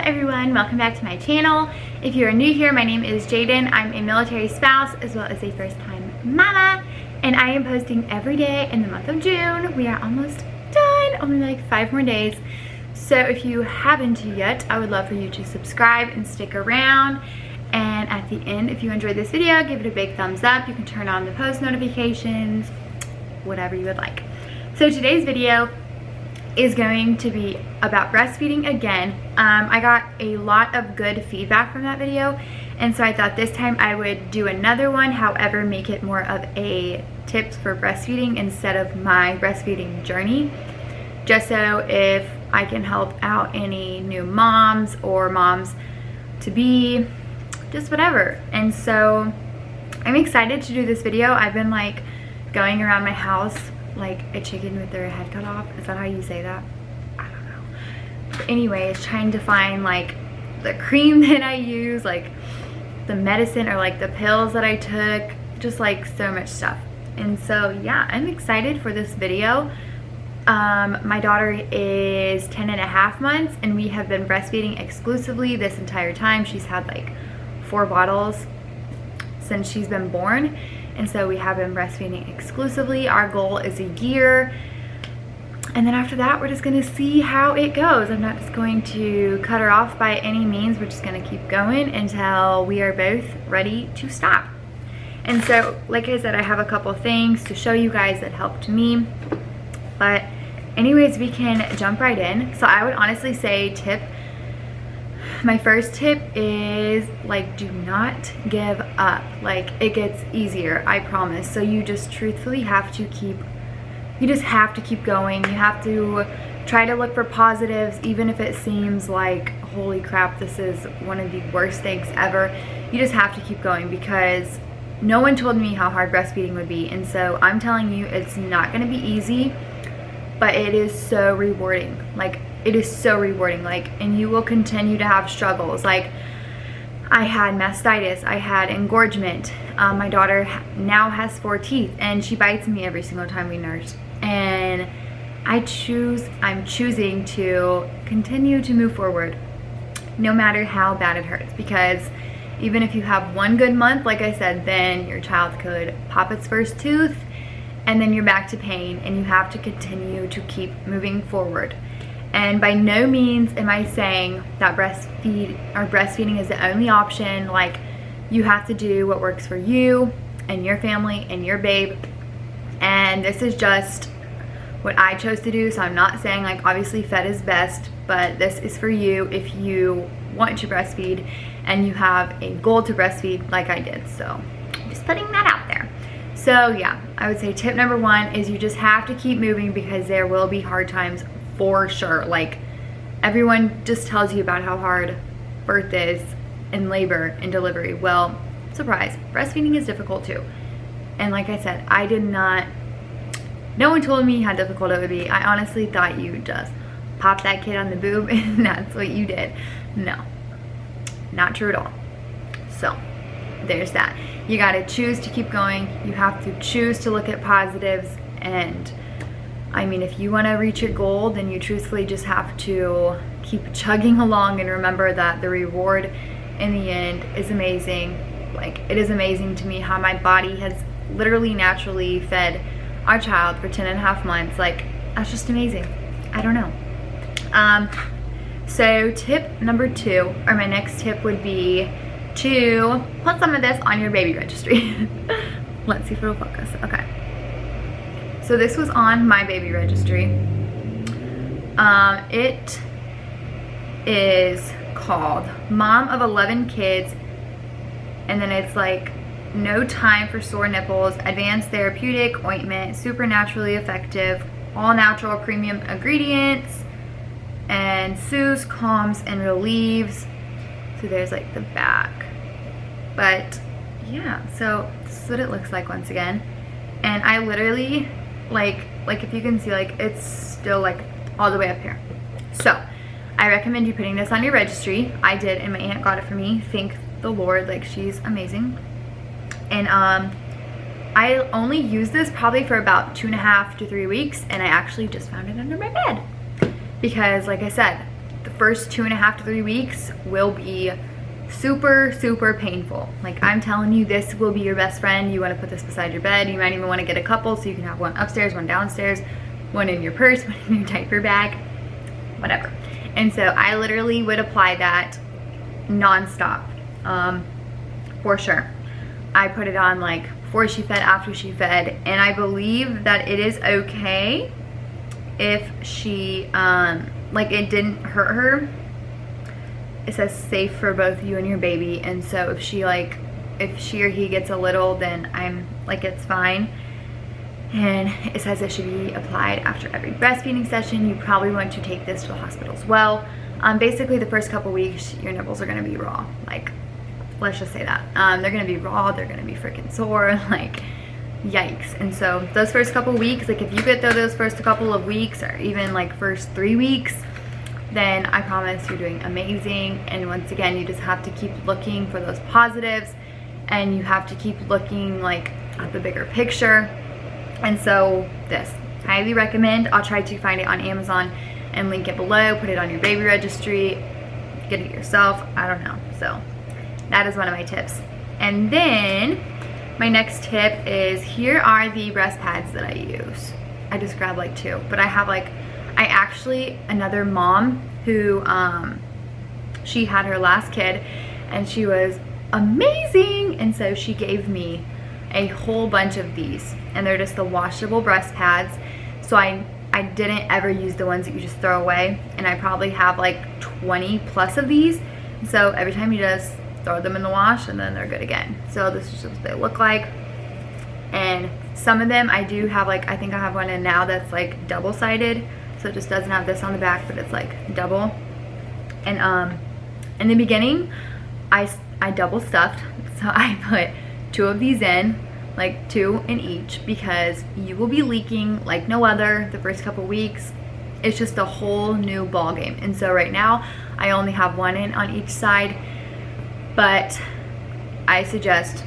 everyone, welcome back to my channel. If you are new here, my name is Jaden. I'm a military spouse as well as a first-time mama, and I am posting every day in the month of June. We are almost done, only like 5 more days. So if you haven't yet, I would love for you to subscribe and stick around. And at the end, if you enjoyed this video, give it a big thumbs up. You can turn on the post notifications, whatever you would like. So today's video is going to be about breastfeeding again. I got a lot of good feedback from that video, and so I thought this time I would do another one, however make it more of a tips for breastfeeding instead of my breastfeeding journey, just so if I can help out any new moms or moms to be, just whatever. And so I'm excited to do this video. I've been like going around my house like a chicken with their head cut off. Is that how you say that? I don't know. But anyways, trying to find like the cream that I use, like the medicine or like the pills that I took, just like so much stuff. And so yeah, I'm excited for this video. My daughter is 10.5 months and we have been breastfeeding exclusively this entire time. She's had like 4 bottles since she's been born. And so we have been breastfeeding exclusively. Our goal is a year. And then after that, we're just gonna see how it goes. I'm not just going to cut her off by any means. We're just gonna keep going until we are both ready to stop. And so, like I said, I have a couple things to show you guys that helped me. But anyways, we can jump right in. So I would honestly say my first tip is like, do not give up. Like, it gets easier, I promise. So you just truthfully have to keep going. You have to try to look for positives, even if it seems like, holy crap, this is one of the worst things ever. You just have to keep going, because no one told me how hard breastfeeding would be. And so I'm telling you, it's not gonna be easy, but it is so rewarding. Like, it is so rewarding, like, and you will continue to have struggles. Like, I had mastitis, I had engorgement. My daughter now has 4 teeth and she bites me every single time we nurse. And I'm choosing to continue to move forward no matter how bad it hurts, because even if you have one good month, like I said, then your child could pop its first tooth and then you're back to pain, and you have to continue to keep moving forward. And by no means am I saying that breastfeeding is the only option. Like, you have to do what works for you and your family and your babe. And this is just what I chose to do. So I'm not saying, like, obviously fed is best, but this is for you if you want to breastfeed and you have a goal to breastfeed like I did. So I'm just putting that out there. So yeah, I would say tip number 1 is you just have to keep moving, because there will be hard times for sure. Like, everyone just tells you about how hard birth is and labor and delivery. Well, surprise, breastfeeding is difficult too. And like I said, no one told me how difficult it would be. I honestly thought you just pop that kid on the boob and that's what you did. No, not true at all. So there's that. You got to choose to keep going. You have to choose to look at positives. And I mean, if you want to reach your goal, then you truthfully just have to keep chugging along and remember that the reward in the end is amazing. Like, it is amazing to me how my body has literally naturally fed our child for 10.5 months. Like, that's just amazing. I don't know. So tip number 2, or my next tip, would be to put some of this on your baby registry. Let's see if it'll focus. Okay. So this was on my baby registry. It is called Mom of 11 Kids, and then it's like, no time for sore nipples, advanced therapeutic ointment, super naturally effective, all natural premium ingredients, and soothes, calms, and relieves. So there's like the back. But yeah, so this is what it looks like once again. And I literally, like if you can see, like, it's still like all the way up here. So I recommend you putting this on your registry. I did, and my aunt got it for me. Thank the Lord, like, she's amazing. And I only used this probably for about 2.5 to 3 weeks, and I actually just found it under my bed. Because like I said, the first 2.5 to 3 weeks will be super painful. Like, I'm telling you, this will be your best friend. You want to put this beside your bed. You might even want to get a couple so you can have one upstairs, one downstairs, one in your purse, one in your diaper bag, whatever. And so I literally would apply that non-stop, for sure. I put it on like before she fed, after she fed, and I believe that it is okay if she like, it didn't hurt her. It says safe for both you and your baby, and so if she or he gets a little, then I'm like, it's fine. And it says it should be applied after every breastfeeding session. You probably want to take this to the hospital as well. Basically the first couple weeks your nipples are gonna be raw. Like, let's just say that. They're gonna be raw, they're gonna be freaking sore, like, yikes. And so those first couple weeks, like, if you get through those first couple of weeks, or even like first 3 weeks, then I promise you're doing amazing. And once again, you just have to keep looking for those positives, and you have to keep looking like at the bigger picture. And so this, highly recommend. I'll try to find it on Amazon and link it below. Put it on your baby registry, get it yourself, I don't know. So that is one of my tips. And then my next tip is, here are the breast pads that I use. I just grabbed like 2, but I have like, I actually, another mom who, she had her last kid and she was amazing, and so she gave me a whole bunch of these, and they're just the washable breast pads. So I didn't ever use the ones that you just throw away, and I probably have like 20 plus of these. So every time you just throw them in the wash and then they're good again. So this is just what they look like. And some of them I do have, like, I think I have one in now that's like double-sided, so it just doesn't have this on the back, but it's like double. And in the beginning I double stuffed, so I put 2 of these in, like 2 in each, because you will be leaking like no other the first couple weeks. It's just a whole new ball game. And so right now I only have 1 in on each side, but I suggest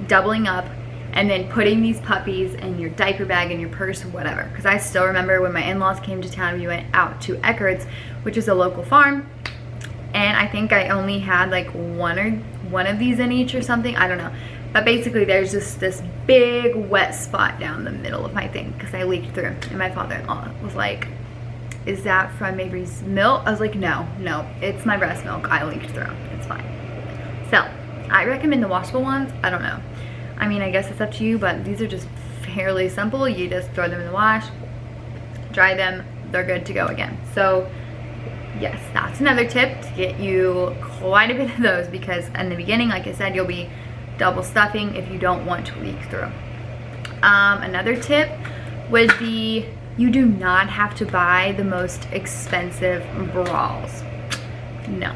doubling up and then putting these puppies in your diaper bag, in your purse, whatever. Because I still remember when my in-laws came to town, we went out to Eckert's, which is a local farm, and I think I only had like one of these in each or something, I don't know. But basically there's just this big wet spot down the middle of my thing because I leaked through. And my father-in-law was like, is that from Mabry's milk? I was like, no, it's my breast milk. I leaked through, it's fine. So I recommend the washable ones. I don't know, I mean, I guess it's up to you, but these are just fairly simple. You just throw them in the wash, dry them, they're good to go again. So yes, that's another tip to get you quite a bit of those, because in the beginning, like I said, you'll be double stuffing if you don't want to leak through. Another tip would be, you do not have to buy the most expensive bras. No,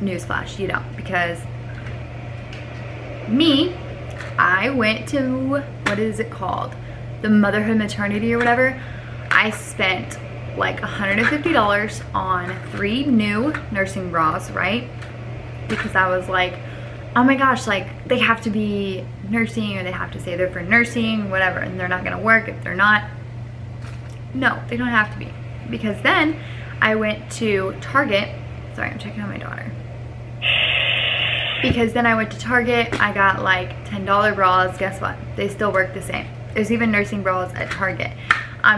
newsflash, you don't, because I went to, what is it called? The Motherhood Maternity or whatever. I spent like $150 on 3 new nursing bras, right? Because I was like, oh my gosh, like, they have to be nursing, or they have to say they're for nursing, whatever, and they're not gonna work if they're not. No, they don't have to be. Because then I went to Target. Sorry, I'm checking on my daughter. Because then I went to Target, I got like $10 bras. Guess what? They still work the same. There's even nursing bras at Target.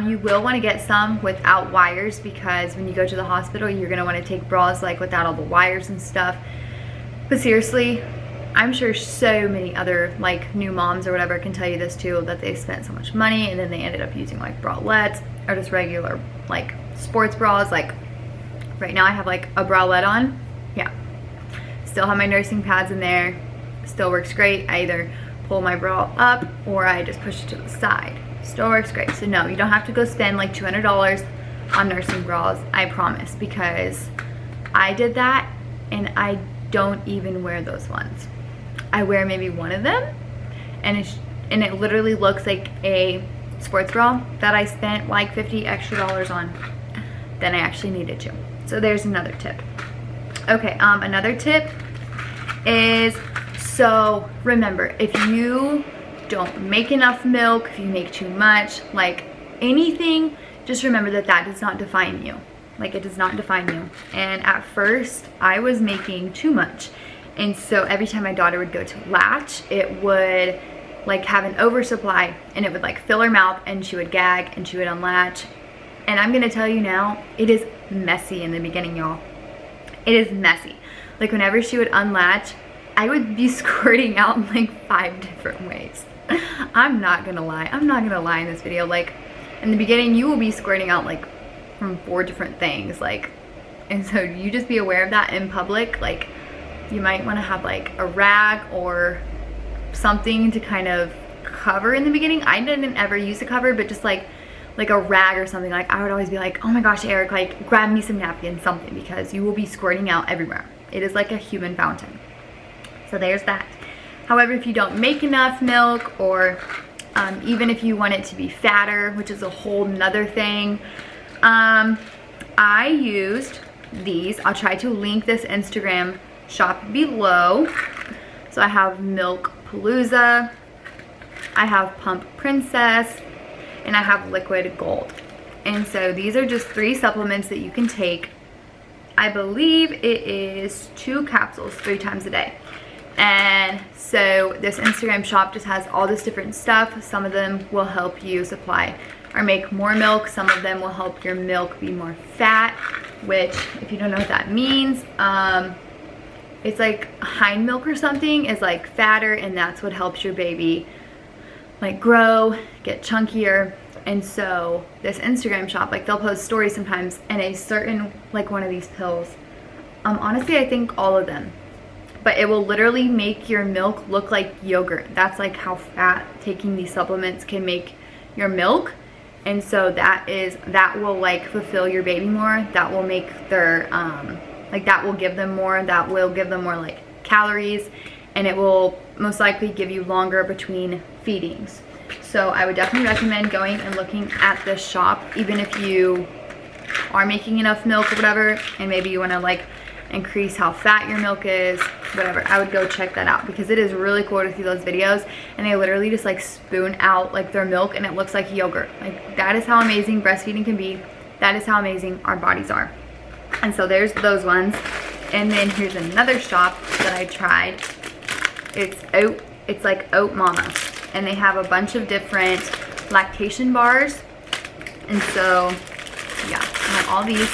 You will want to get some without wires, because when you go to the hospital, you're gonna want to take bras like without all the wires and stuff. But seriously, I'm sure so many other like new moms or whatever can tell you this too, that they spent so much money and then they ended up using like bralettes or just regular like sports bras. Like right now I have like a bralette on. Yeah, still have my nursing pads in there, still works great. I either pull my bra up or I just push it to the side, still works great. So no, you don't have to go spend like $200 on nursing bras, I promise, because I did that and I don't even wear those ones. I wear maybe one of them, and it literally looks like a sports bra that I spent like $50 extra on than I actually needed to. So there's another tip. Okay, another tip is, so remember, if you don't make enough milk, if you make too much, like anything, just remember that that does not define you. Like, it does not define you. And at first I was making too much, and so every time my daughter would go to latch, it would like have an oversupply, and it would like fill her mouth, and she would gag and she would unlatch. And I'm gonna tell you now, it is messy in the beginning, y'all. It is messy. Like, whenever she would unlatch, I would be squirting out in like 5 different ways. I'm not gonna lie. I'm not gonna lie in this video. Like, in the beginning, you will be squirting out like from 4 different things. Like, and so you just be aware of that in public. Like, you might want to have like a rag or something to kind of cover in the beginning. I didn't ever use a cover, but just like a rag or something. Like, I would always be like, oh my gosh, Eric, like grab me some napkins, something, because you will be squirting out everywhere. It is like a human fountain. So there's that. However, if you don't make enough milk, or even if you want it to be fatter, which is a whole nother thing, I used these. I'll try to link this Instagram shop below. So I have Milk Palooza, I have Pump Princess, and I have Liquid Gold. And so these are just 3 supplements that you can take. I believe it is 2 capsules 3 times a day. And so this Instagram shop just has all this different stuff. Some of them will help you supply or make more milk. Some of them will help your milk be more fat, which, if you don't know what that means, it's like hind milk or something is like fatter, and that's what helps your baby like grow, get chunkier. And so this Instagram shop, like, they'll post stories sometimes, and a certain, like, one of these pills, honestly I think all of them, but it will literally make your milk look like yogurt. That's like how fat taking these supplements can make your milk. And so that will like fulfill your baby more. That will make their like, that will give them more, that will give them more like calories, and it will most likely give you longer between feedings. So I would definitely recommend going and looking at this shop, even if you are making enough milk or whatever, and maybe you want to like increase how fat your milk is, whatever. I would go check that out, because it is really cool to see those videos, and they literally just like spoon out like their milk, and it looks like yogurt. Like, that is how amazing breastfeeding can be. That is how amazing our bodies are. And so there's those ones. And then here's another shop that I tried. It's like Oat Mama, and they have a bunch of different lactation bars. And so yeah, I have all these.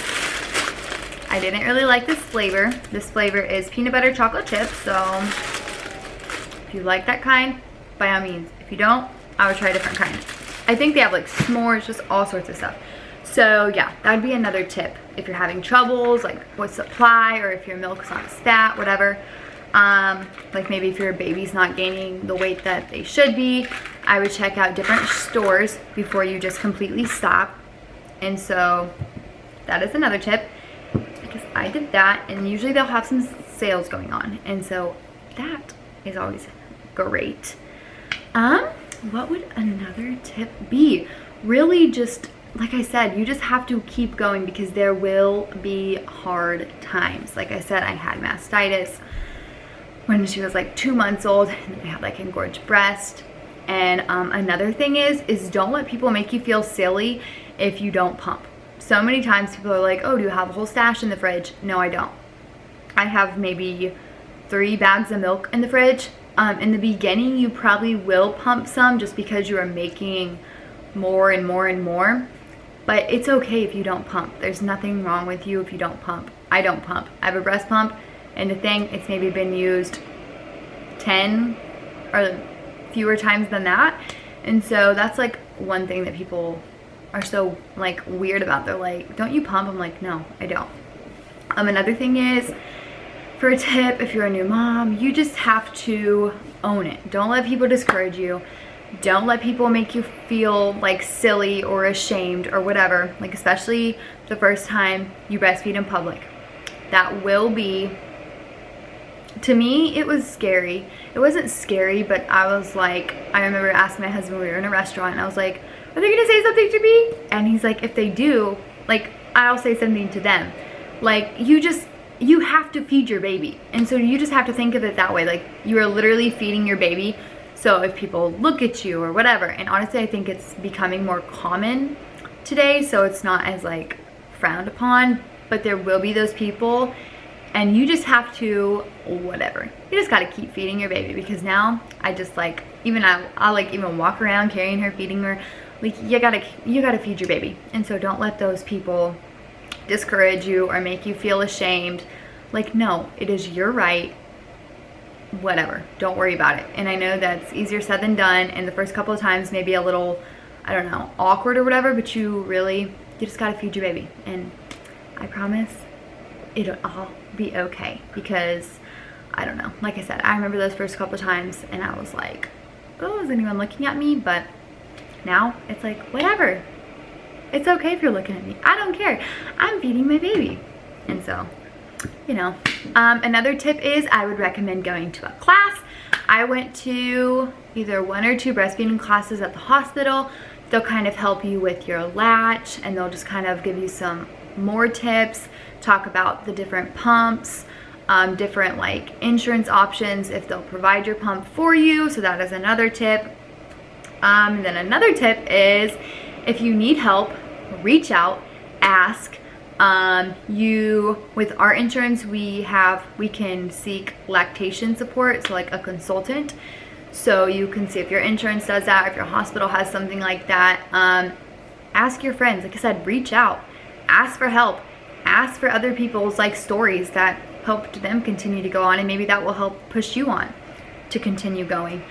I didn't really like this flavor. This flavor is peanut butter chocolate chip. So if you like that kind, by all means. If you don't, I would try a different kind. I think they have like s'mores, just all sorts of stuff. So yeah, that would be another tip. If you're having troubles like with supply, or if your milk's not as fat, whatever. Like maybe if your baby's not gaining the weight that they should be, I would check out different stores before you just completely stop. And so that is another tip, because I did that, and usually they'll have some sales going on, and so that is always great. What would another tip be? Really, just like I said, you just have to keep going, because there will be hard times. Like I said, I had mastitis when she was like 2 months old, and then I had like engorged breast. And another thing is don't let people make you feel silly if you don't pump. So many times people are like, oh, do you have a whole stash in the fridge? No, I don't. I have maybe 3 bags of milk in the fridge. In the beginning, you probably will pump some just because you are making more and more and more. But it's okay if you don't pump. There's nothing wrong with you if you don't pump. I don't pump. I have a breast pump, and the thing, it's maybe been used 10 or fewer times than that. And so that's like one thing that people are so like weird about. They're like, don't you pump? I'm like, no, I don't. Another thing is, for a tip, if you're a new mom, you just have to own it. Don't let people discourage you. Don't let people make you feel like silly or ashamed or whatever. Like, especially the first time you breastfeed in public. That will be, to me, it was scary. It wasn't scary, but I was like, I remember asking my husband, we were in a restaurant, and I was like, are they gonna say something to me? And he's like, if they do, like, I'll say something to them. Like, you have to feed your baby. And so you just have to think of it that way. Like, you are literally feeding your baby. So if people look at you or whatever, and honestly, I think it's becoming more common today, so it's not as like frowned upon, but there will be those people, and you just have to, whatever, you just got to keep feeding your baby. Because now I just like, even I'll like even walk around carrying her, feeding her. Like, you gotta feed your baby. And so don't let those people discourage you or make you feel ashamed. Like, no, it is your right, whatever, don't worry about it. And I know that's easier said than done, and the first couple of times maybe a little, I don't know, awkward or whatever, but you just gotta feed your baby. And I promise it'll all be okay. Because I don't know, like I said, I remember those first couple of times and I was like, oh, is anyone looking at me? But now it's like, whatever, it's okay if you're looking at me, I don't care, I'm feeding my baby. And so, you know, another tip is I would recommend going to a class. I went to either 1 or 2 breastfeeding classes at the hospital. They'll kind of help you with your latch, and they'll just kind of give you some more tips, talk about the different pumps, different like insurance options if they'll provide your pump for you. So that is another tip. And then another tip is, if you need help, reach out, ask. With our insurance, we can seek lactation support, so like a consultant. So you can see if your insurance does that, or if your hospital has something like that. Ask your friends, like I said, reach out, ask for help, ask for other people's like stories that helped them continue to go on, and maybe that will help push you on to continue going.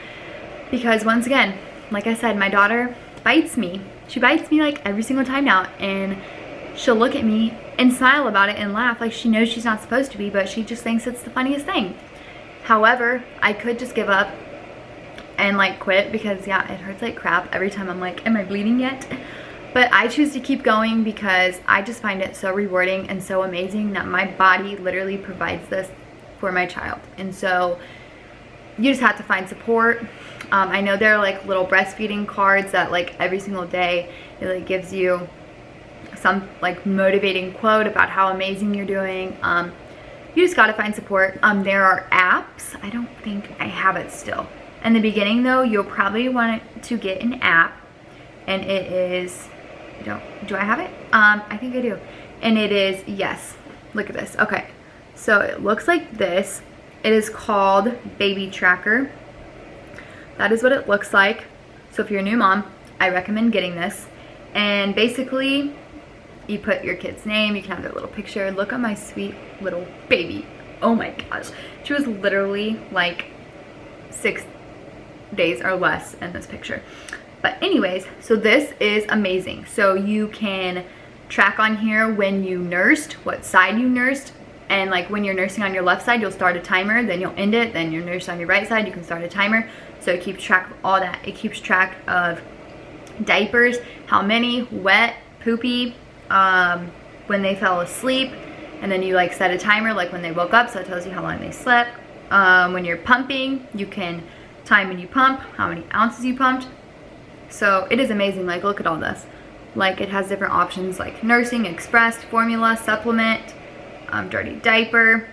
Because once again, like I said, my daughter bites me. She bites me like every single time now, and she'll look at me and smile about it and laugh like she knows she's not supposed to be, but she just thinks it's the funniest thing. However, I could just give up and like quit, because yeah, it hurts like crap every time. I'm like, am I bleeding yet? But I choose to keep going because I just find it so rewarding and so amazing that my body literally provides this for my child. And so you just have to find support. I know there are like little breastfeeding cards that like every single day it like gives you some like motivating quote about how amazing you're doing. You just got to find support. There are apps. I don't think I have it still. In the beginning though, you'll probably want to get an app, and it is, do I have it? I think I do. And it is, yes, look at this. Okay, so it looks like this. It is called Baby Tracker. That is what it looks like. So if you're a new mom, I recommend getting this. And basically, you put your kid's name, you can have their little picture. Look at my sweet little baby. Oh my gosh. She was literally like 6 days or less in this picture. But anyways, so this is amazing. So you can track on here when you nursed, what side you nursed, and like when you're nursing on your left side, you'll start a timer, then you'll end it, then you're nursed on your right side, you can start a timer. So it keeps track of all that. It keeps track of diapers, how many, wet, poopy, when they fell asleep, and then you like set a timer like when they woke up, so it tells you how long they slept. When you're pumping, you can time when you pump, how many ounces you pumped. So it is amazing. Like, look at all this. Like, it has different options like nursing, express, formula, supplement, dirty diaper,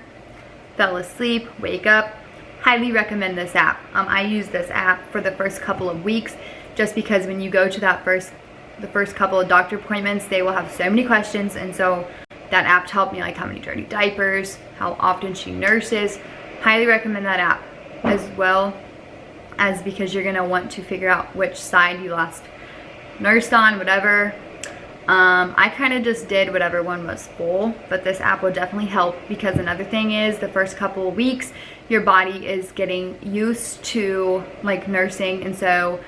fell asleep, wake up. Highly recommend this app. I use this app for the first couple of weeks, just because when you go to the first couple of doctor appointments, they will have so many questions, and so that app helped me, like how many dirty diapers, how often she nurses. Highly recommend that app, as well as because you're gonna want to figure out which side you last nursed on, whatever. I kind of just did whatever one was full, but this app will definitely help, because another thing is the first couple of weeks your body is getting used to like nursing, and so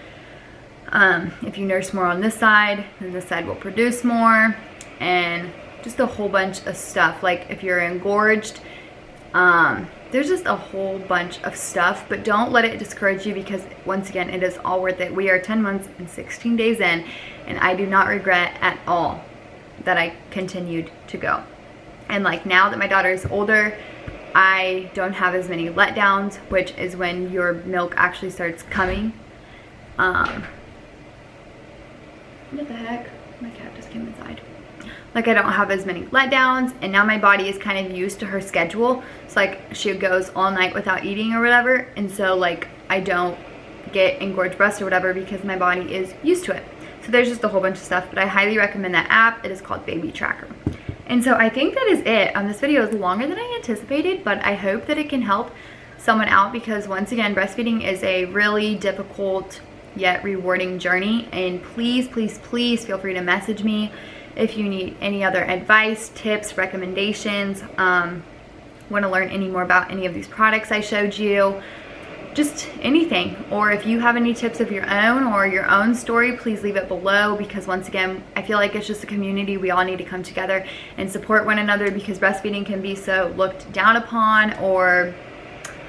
if you nurse more on this side, then this side will produce more, and just a whole bunch of stuff. Like if you're engorged, there's just a whole bunch of stuff. But don't let it discourage you, because once again, it is all worth it. We are 10 months and 16 days in, and I do not regret at all that I continued to go. And like now that my daughter is older, I don't have as many letdowns, which is when your milk actually starts coming. What the heck? My cat just came inside. Like, I don't have as many letdowns, and now my body is kind of used to her schedule. So like she goes all night without eating or whatever, and so like I don't get engorged breast or whatever, because my body is used to it. So there's just a whole bunch of stuff, but I highly recommend that app. It is called Baby Tracker. And so I think that is it. This video is longer than I anticipated, but I hope that it can help someone out, because once again, breastfeeding is a really difficult yet rewarding journey. And please, please, please feel free to message me if you need any other advice, tips, recommendations, want to learn any more about any of these products I showed you, just anything. Or if you have any tips of your own or your own story, please leave it below, because once again, I feel like it's just a community. We all need to come together and support one another, because breastfeeding can be so looked down upon, or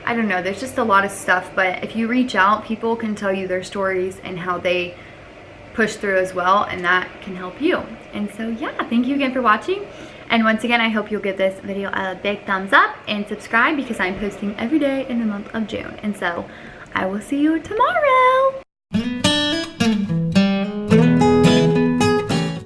I don't know, there's just a lot of stuff. But if you reach out, people can tell you their stories and how they push through as well, and that can help you. And so yeah, thank you again for watching. And once again, I hope you'll give this video a big thumbs up and subscribe, because I'm posting every day in the month of June. And so I will see you tomorrow.